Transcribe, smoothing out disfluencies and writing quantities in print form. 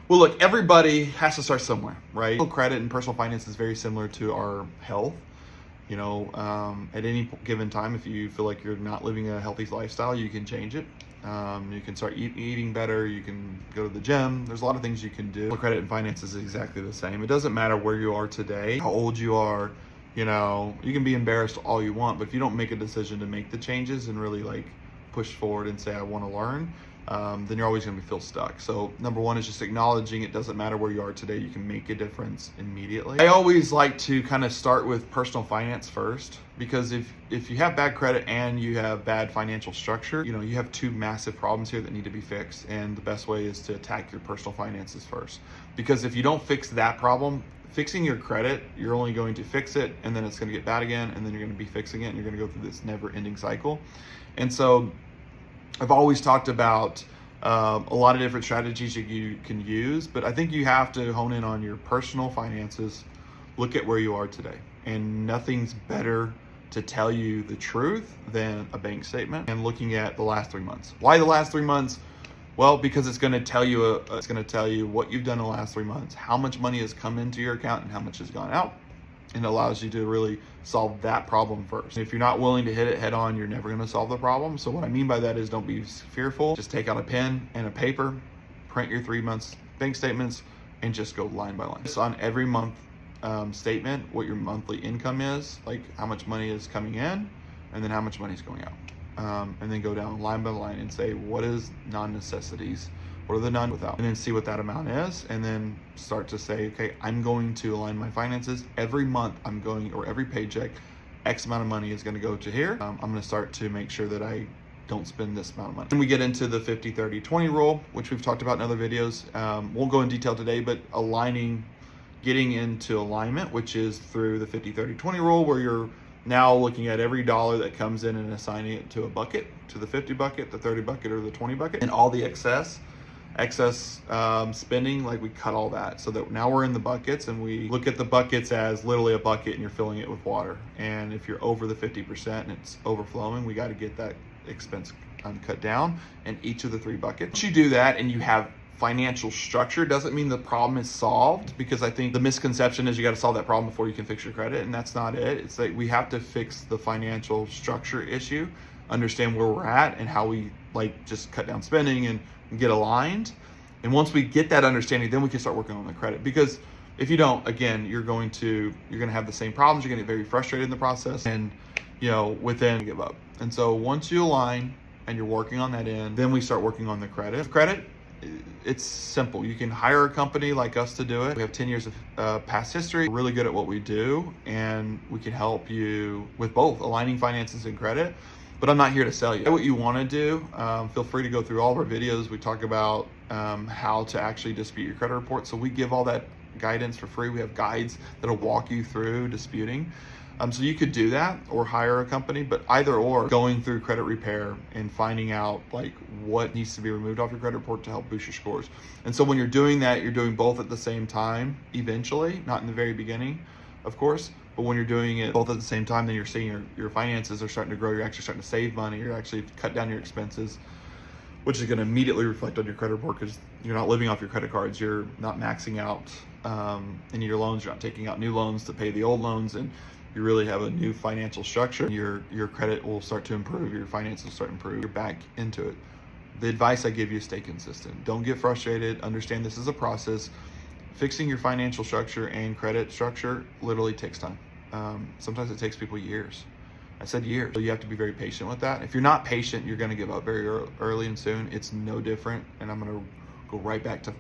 Well, look, everybody has to start somewhere, right? Credit and personal finance is very similar to our health. At any given time, if you feel like you're not living a healthy lifestyle, you can change it. You can start eating better. You can go to the gym. There's a lot of things you can do. Credit and finance is exactly the same. It doesn't matter where you are today, how old you are. You can be embarrassed all you want, but if you don't make a decision to make the changes and really push forward and say, I want to learn, then you're always going to feel stuck. So number one is just acknowledging it doesn't matter where you are today. You can make a difference immediately. I always like to kind of start with personal finance first, because if you have bad credit and you have bad financial structure, you have two massive problems here that need to be fixed. And the best way is to attack your personal finances first, because if you don't fix that problem, fixing your credit, you're only going to fix it and then it's going to get bad again, and then you're going to be fixing it and you're going to go through this never-ending cycle. And so I've always talked about a lot of different strategies you can use, but I think you have to hone in on your personal finances, look at where you are today. And nothing's better to tell you the truth than a bank statement and looking at the last 3 months. Why the last 3 months? Well, because it's going to tell you what you've done in the last 3 months, how much money has come into your account and how much has gone out. And it allows you to really solve that problem first. If you're not willing to hit it head on, you're never going to solve the problem. So what I mean by that is, don't be fearful. Just take out a pen and a paper, print your 3 months bank statements, and just go line by line. It's on every month statement what your monthly income is, like how much money is coming in and then how much money is going out. And then go down line by line and say, what is non-necessities? What are the none without? And then see what that amount is, and then start to say, okay, I'm going to align my finances. Every month or every paycheck, X amount of money is going to go to here. I'm going to start to make sure that I don't spend this amount of money. Then we get into the 50-30-20 rule, which we've talked about in other videos. Won't go in detail today, but getting into alignment, which is through the 50-30-20 rule, where you're now looking at every dollar that comes in and assigning it to a bucket, to the 50 bucket, the 30 bucket, or the 20 bucket, and all the excess spending, we cut all that, so that now we're in the buckets, and we look at the buckets as literally a bucket and you're filling it with water. And if you're over the 50% and it's overflowing, we got to get that expense cut down in each of the 3 buckets. Once you do that and you have financial structure, doesn't mean the problem is solved, because I think the misconception is you got to solve that problem before you can fix your credit, and that's not it. It's like we have to fix the financial structure issue, understand where we're at and how we just cut down spending and get aligned. And once we get that understanding, then we can start working on the credit. Because if you don't, again, you're going to have the same problems. You're going to get very frustrated in the process, and within give up. And so once you align and you're working on that end, then we start working on the credit. Credit, it's simple. You can hire a company like us to do it. We have 10 years of past history. We're really good at what we do, and we can help you with both aligning finances and credit. But I'm not here to sell you. What you want to do, feel free to go through all of our videos. We talk about how to actually dispute your credit report. So we give all that guidance for free. We have guides that'll walk you through disputing. So you could do that or hire a company, but either or, going through credit repair and finding out what needs to be removed off your credit report to help boost your scores. And so when you're doing that, you're doing both at the same time, eventually, not in the very beginning, of course. But when you're doing it both at the same time, then you're seeing your finances are starting to grow. You're actually starting to save money. You're actually cut down your expenses, which is going to immediately reflect on your credit report, because you're not living off your credit cards. You're not maxing out any of your loans. You're not taking out new loans to pay the old loans, and you really have a new financial structure. Your credit will start to improve. Your finances will start to improve. You're back into it. The advice I give you is stay consistent. Don't get frustrated. Understand this is a process. Fixing your financial structure and credit structure literally takes time. Sometimes it takes people years. I said years. So you have to be very patient with that. If you're not patient, you're going to give up very early and soon. It's no different. And I'm going to go right back to